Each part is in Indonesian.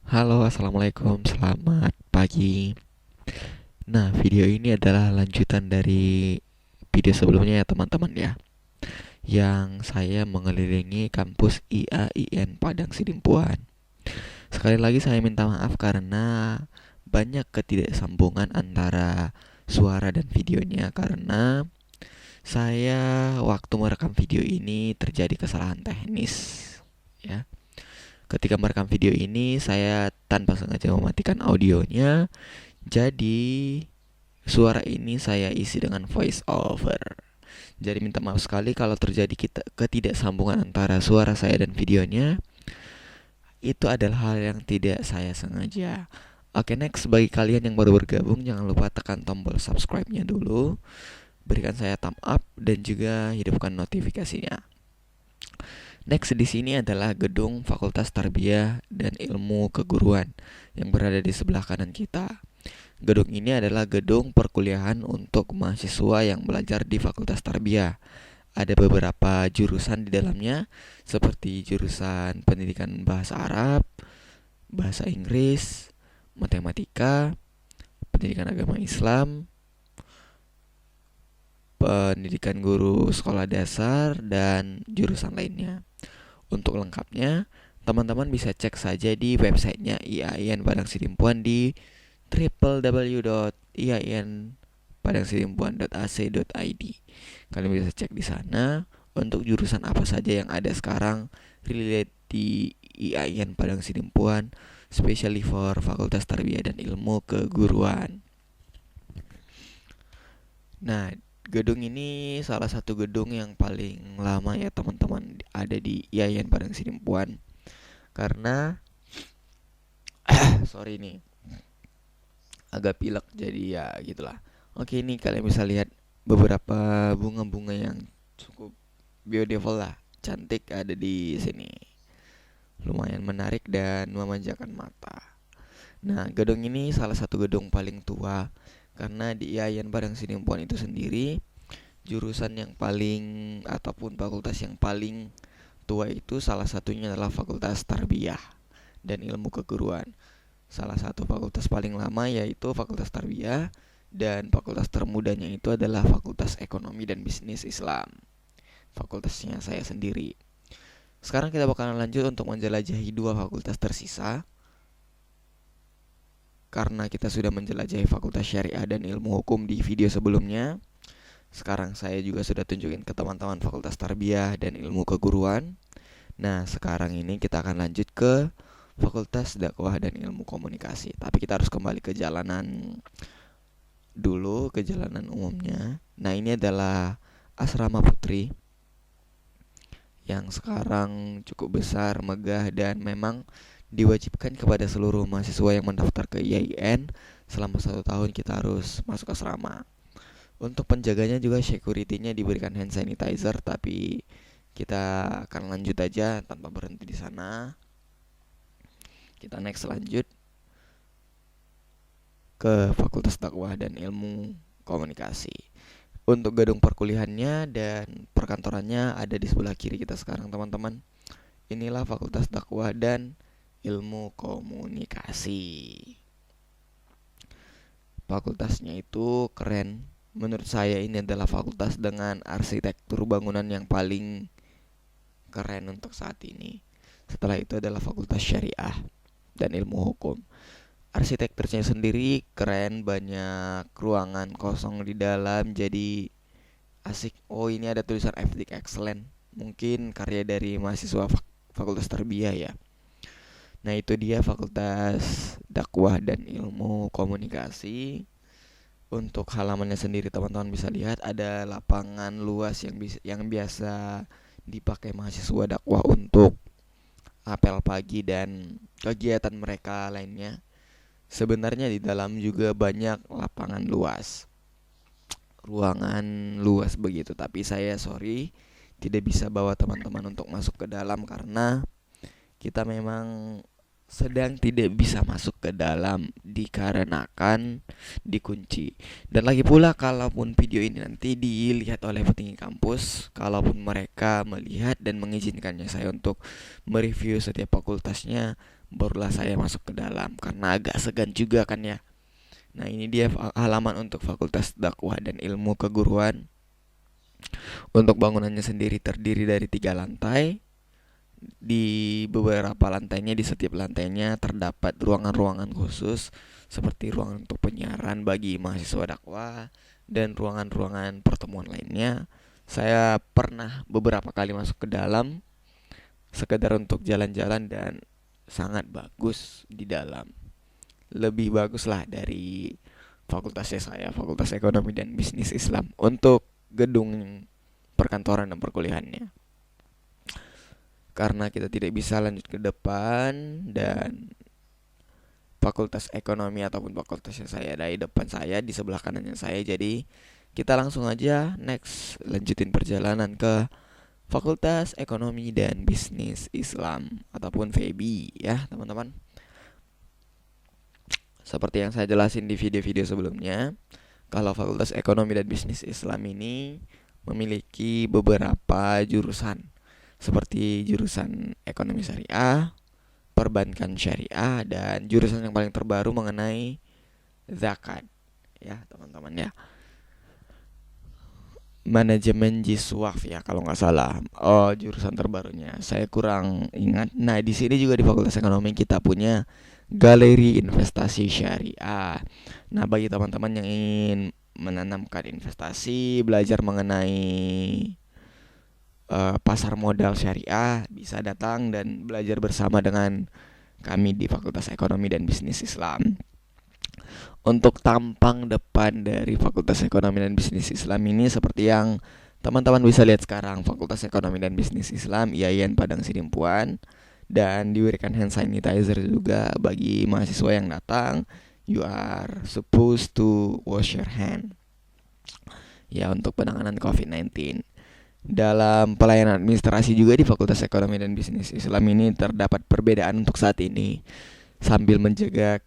Halo, assalamualaikum, selamat pagi. Nah, video ini adalah lanjutan dari video sebelumnya ya teman-teman ya, yang saya mengelilingi kampus IAIN Padang Sidimpuan. Sekali lagi saya minta maaf karena banyak ketidaksambungan antara suara dan videonya karena saya waktu merekam video ini terjadi kesalahan teknis ya. Ketika merekam video ini saya tanpa sengaja mematikan audionya. Jadi suara ini saya isi dengan voice over. Jadi minta maaf sekali kalau terjadi ketidaksambungan antara suara saya dan videonya. Itu adalah hal yang tidak saya sengaja. Oke, next, bagi kalian yang baru bergabung jangan lupa tekan tombol subscribe-nya dulu. Berikan saya thumb up dan juga hidupkan notifikasinya. Next, di sini adalah gedung Fakultas Tarbiyah dan Ilmu Keguruan yang berada di sebelah kanan kita. Gedung ini adalah gedung perkuliahan untuk mahasiswa yang belajar di Fakultas Tarbiyah. Ada beberapa jurusan di dalamnya, seperti jurusan pendidikan bahasa Arab, bahasa Inggris, matematika, pendidikan agama Islam, pendidikan guru sekolah dasar, dan jurusan lainnya. Untuk lengkapnya, teman-teman bisa cek saja di websitenya IAIN Padang Sidimpuan di www.iainpadangsidimpuan.ac.id. Kalian bisa cek di sana untuk jurusan apa saja yang ada sekarang relate di IAIN Padang Sidimpuan, especially for Fakultas Tarbiyah dan Ilmu Keguruan. Nah, gedung ini salah satu gedung yang paling lama ya teman-teman ada di IAIN Padang Sidimpuan karena sorry nih agak pilek jadi ya gitulah. Oke, ini kalian bisa lihat beberapa bunga-bunga yang cukup beautiful lah, cantik ada di sini. Lumayan menarik dan memanjakan mata. Nah, gedung ini salah satu gedung paling tua karena di IAIN Padang Sidimpuan itu sendiri jurusan yang paling ataupun fakultas yang paling tua itu salah satunya adalah Fakultas Tarbiyah dan Ilmu Keguruan. Salah satu fakultas paling lama yaitu Fakultas Tarbiyah dan fakultas termudanya itu adalah Fakultas Ekonomi dan Bisnis Islam. Fakultasnya saya sendiri. Sekarang kita bakalan lanjut untuk menjelajahi dua fakultas tersisa. Karena kita sudah menjelajahi Fakultas Syariah dan Ilmu Hukum di video sebelumnya, sekarang saya juga sudah tunjukin ke teman-teman Fakultas Tarbiyah dan Ilmu Keguruan. Nah, sekarang ini kita akan lanjut ke Fakultas Dakwah dan Ilmu Komunikasi. Tapi kita harus kembali ke jalanan dulu, ke jalanan umumnya. Nah, ini adalah asrama putri yang sekarang cukup besar, megah, dan memang diwajibkan kepada seluruh mahasiswa yang mendaftar ke IAIN selama 1 tahun kita harus masuk asrama. Untuk penjaganya juga security-nya diberikan hand sanitizer, tapi kita akan lanjut aja tanpa berhenti di sana. Kita next lanjut ke Fakultas Dakwah dan Ilmu Komunikasi. Untuk gedung perkuliahannya dan perkantorannya ada di sebelah kiri kita sekarang teman-teman. Inilah Fakultas Dakwah dan Ilmu Komunikasi. Fakultasnya itu keren. Menurut saya ini adalah fakultas dengan arsitektur bangunan yang paling keren untuk saat ini. Setelah itu adalah Fakultas Syariah dan Ilmu Hukum. Arsitekturnya sendiri keren, banyak ruangan kosong di dalam, jadi asik. Oh, ini ada tulisan FDIK Excellent. Mungkin karya dari mahasiswa Fakultas Tarbiyah ya. Nah, itu dia Fakultas Dakwah dan Ilmu Komunikasi. Untuk halamannya sendiri teman-teman bisa lihat ada lapangan luas yang biasa dipakai mahasiswa dakwah untuk apel pagi dan kegiatan mereka lainnya. Sebenarnya di dalam juga banyak lapangan luas, ruangan luas begitu, tapi saya sorry tidak bisa bawa teman-teman untuk masuk ke dalam karena kita memang sedang tidak bisa masuk ke dalam dikarenakan dikunci. Dan lagi pula kalaupun video ini nanti dilihat oleh petinggi kampus, kalaupun mereka melihat dan mengizinkannya saya untuk mereview setiap fakultasnya, barulah saya masuk ke dalam karena agak segan juga kan ya. Nah, ini dia halaman untuk Fakultas Dakwah dan Ilmu Keguruan. Untuk bangunannya sendiri terdiri dari 3 lantai. Di beberapa lantainya, di setiap lantainya terdapat ruangan-ruangan khusus seperti ruangan untuk penyiaran bagi mahasiswa dakwah dan ruangan-ruangan pertemuan lainnya. Saya pernah beberapa kali masuk ke dalam sekedar untuk jalan-jalan dan sangat bagus di dalam. Lebih bagus lah dari fakultasnya saya, Fakultas Ekonomi dan Bisnis Islam, untuk gedung perkantoran dan perkuliahannya. Karena kita tidak bisa lanjut ke depan dan Fakultas Ekonomi ataupun fakultasnya saya dari depan saya, di sebelah kanannya saya, jadi kita langsung aja next lanjutin perjalanan ke Fakultas Ekonomi dan Bisnis Islam ataupun FEBI ya teman-teman. Seperti yang saya jelasin di video-video sebelumnya, kalau Fakultas Ekonomi dan Bisnis Islam ini memiliki beberapa jurusan seperti jurusan Ekonomi Syariah, Perbankan Syariah, dan jurusan yang paling terbaru mengenai zakat ya teman-teman ya. Manajemen Jiswaf ya kalau nggak salah. Oh, jurusan terbarunya saya kurang ingat. Nah, di sini juga di Fakultas Ekonomi kita punya Galeri Investasi Syariah. Nah, bagi teman-teman yang ingin menanamkan investasi, belajar mengenai pasar modal syariah, bisa datang dan belajar bersama dengan kami di Fakultas Ekonomi dan Bisnis Islam. Untuk tampang depan dari Fakultas Ekonomi dan Bisnis Islam ini seperti yang teman-teman bisa lihat sekarang, Fakultas Ekonomi dan Bisnis Islam IAIN Padang Sidimpuan, dan diberikan hand sanitizer juga bagi mahasiswa yang datang. You are supposed to wash your hand ya untuk penanganan COVID-19. Dalam pelayanan administrasi juga di Fakultas Ekonomi dan Bisnis Islam ini terdapat perbedaan untuk saat ini. Sambil menjaga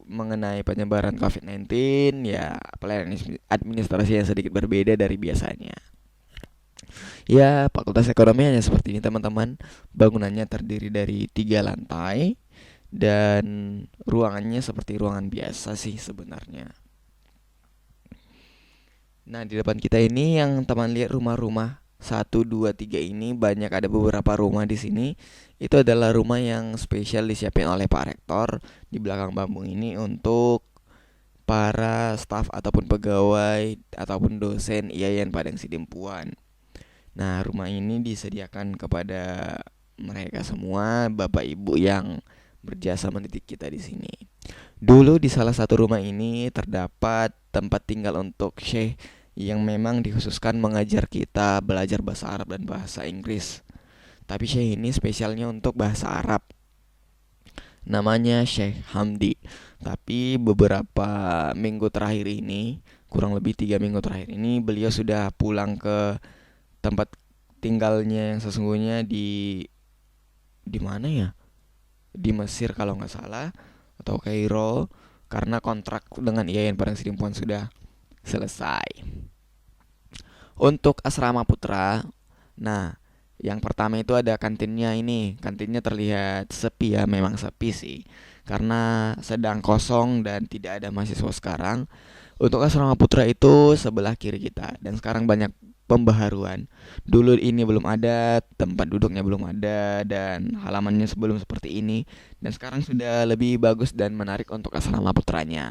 mengenai penyebaran COVID-19, ya pelayanan administrasi yang sedikit berbeda dari biasanya. Ya, Fakultas Ekonomi hanya seperti ini teman-teman. Bangunannya terdiri dari 3 lantai dan ruangannya seperti ruangan biasa sih sebenarnya. Nah, di depan kita ini yang teman lihat rumah-rumah 1, 2, 3 ini, banyak ada beberapa rumah di sini. Itu adalah rumah yang spesial disiapin oleh Pak Rektor di belakang bambu ini untuk para staf ataupun pegawai ataupun dosen IAIN Padang Sidimpuan. Nah, rumah ini disediakan kepada mereka semua, Bapak Ibu yang berjasa mendidik kita di sini. Dulu di salah satu rumah ini terdapat tempat tinggal untuk Syekh yang memang dikhususkan mengajar kita belajar bahasa Arab dan bahasa Inggris. Tapi Syekh ini spesialnya untuk bahasa Arab. Namanya Syekh Hamdi. Tapi beberapa minggu terakhir ini, kurang lebih 3 minggu terakhir ini, beliau sudah pulang ke tempat tinggalnya yang sesungguhnya di mana ya? Di Mesir kalau nggak salah, atau Kairo, karena kontrak dengan IAIN Padang Sidimpuan sudah selesai. Untuk asrama putra, nah yang pertama itu ada kantinnya ini. Kantinnya terlihat sepi ya, memang sepi sih, karena sedang kosong dan tidak ada mahasiswa sekarang. Untuk asrama putra itu sebelah kiri kita, dan sekarang banyak pembaharuan. Dulu ini belum ada, tempat duduknya belum ada, dan halamannya sebelum seperti ini. Dan sekarang sudah lebih bagus dan menarik untuk asrama putranya.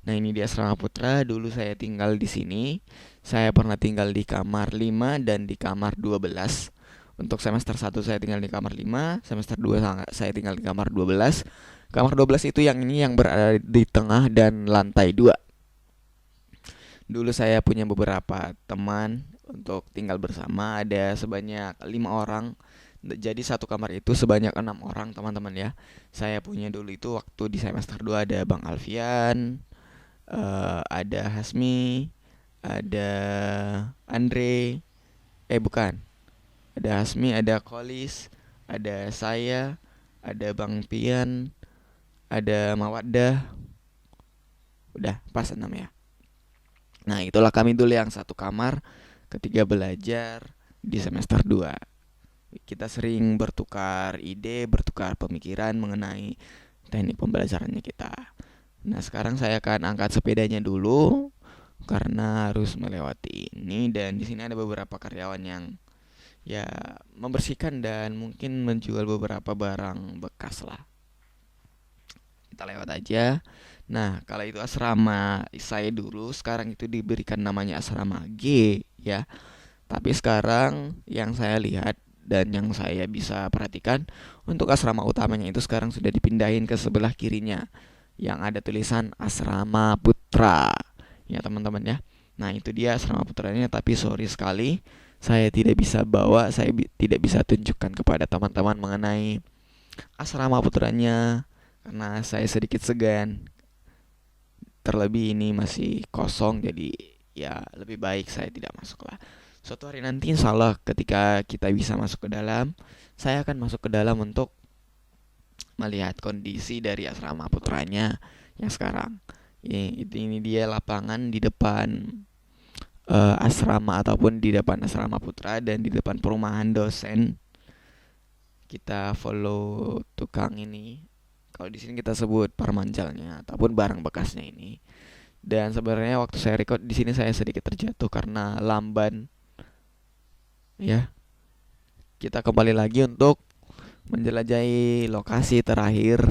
Nah, ini di asrama putra, dulu saya tinggal di sini. Saya pernah tinggal di kamar 5 dan di kamar 12. Untuk semester 1 saya tinggal di kamar 5, semester 2 saya tinggal di kamar 12. Kamar 12 itu yang ini yang berada di tengah dan lantai 2. Dulu saya punya beberapa teman untuk tinggal bersama, ada sebanyak 5 orang. Jadi satu kamar itu sebanyak 6 orang teman-teman ya. Saya punya dulu itu waktu di semester 2 ada Bang Alfian, ada Hasmi, ada Andre, bukan, ada Hasmi, ada Kolis, ada saya, ada Bang Pian, ada Mawaddah. Udah pas 6 ya. Nah, itulah kami dulu yang satu kamar ketika belajar di semester 2. Kita sering bertukar ide, bertukar pemikiran mengenai teknik pembelajarannya kita. Nah, sekarang saya akan angkat sepedanya dulu karena harus melewati ini, dan di sini ada beberapa karyawan yang ya membersihkan dan mungkin menjual beberapa barang bekas lah. Kita lewat aja. Nah, kalau itu asrama saya dulu, sekarang itu diberikan namanya asrama G ya. Tapi sekarang yang saya lihat dan yang saya bisa perhatikan, untuk asrama utamanya itu sekarang sudah dipindahin ke sebelah kirinya yang ada tulisan asrama putra. Ya, teman-teman ya. Nah, itu dia asrama putranya, tapi sorry sekali saya tidak bisa bawa, tidak bisa tunjukkan kepada teman-teman mengenai asrama putranya karena saya sedikit segan. Terlebih ini masih kosong, jadi ya lebih baik saya tidak masuk lah. Suatu hari nanti insya Allah ketika kita bisa masuk ke dalam, saya akan masuk ke dalam untuk melihat kondisi dari asrama putranya yang sekarang. Ini dia lapangan di depan asrama, ataupun di depan asrama putra dan di depan perumahan dosen. Kita follow tukang ini. Kalau di sini kita sebut parmanjalnya ataupun barang bekasnya ini. Dan sebenarnya waktu saya record di sini saya sedikit terjatuh karena lamban. Ya, kita kembali lagi untuk menjelajahi lokasi terakhir.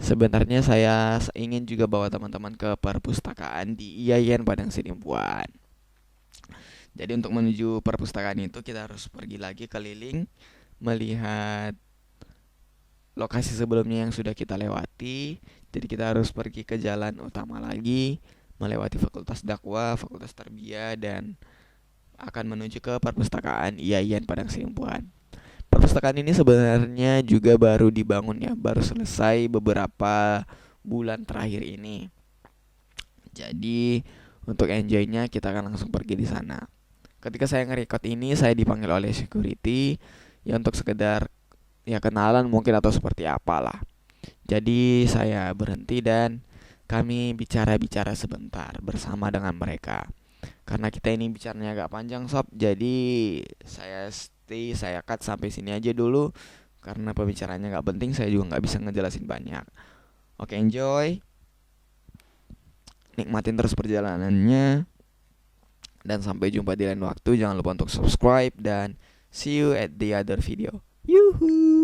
Sebenarnya saya ingin juga bawa teman-teman ke perpustakaan di IAIN Padang Sidimpuan. Jadi untuk menuju perpustakaan itu kita harus pergi lagi keliling, melihat lokasi sebelumnya yang sudah kita lewati. Jadi kita harus pergi ke jalan utama lagi, melewati Fakultas Dakwah, Fakultas Tarbiyah, dan akan menuju ke perpustakaan IAIN Padang Sidimpuan. Perpustakaan ini sebenarnya juga baru dibangun ya, baru selesai beberapa bulan terakhir ini. Jadi untuk enjoynya kita akan langsung pergi di sana. Ketika saya nge-record ini, saya dipanggil oleh security ya untuk sekedar ya kenalan mungkin atau seperti apalah. Jadi saya berhenti dan kami bicara-bicara sebentar bersama dengan mereka. Karena kita ini bicaranya agak panjang sob, jadi saya cut sampai sini aja dulu. Karena pembicaranya gak penting, saya juga gak bisa ngejelasin banyak. Oke, enjoy, nikmatin terus perjalanannya, dan sampai jumpa di lain waktu. Jangan lupa untuk subscribe dan see you at the other video. Yuhuu.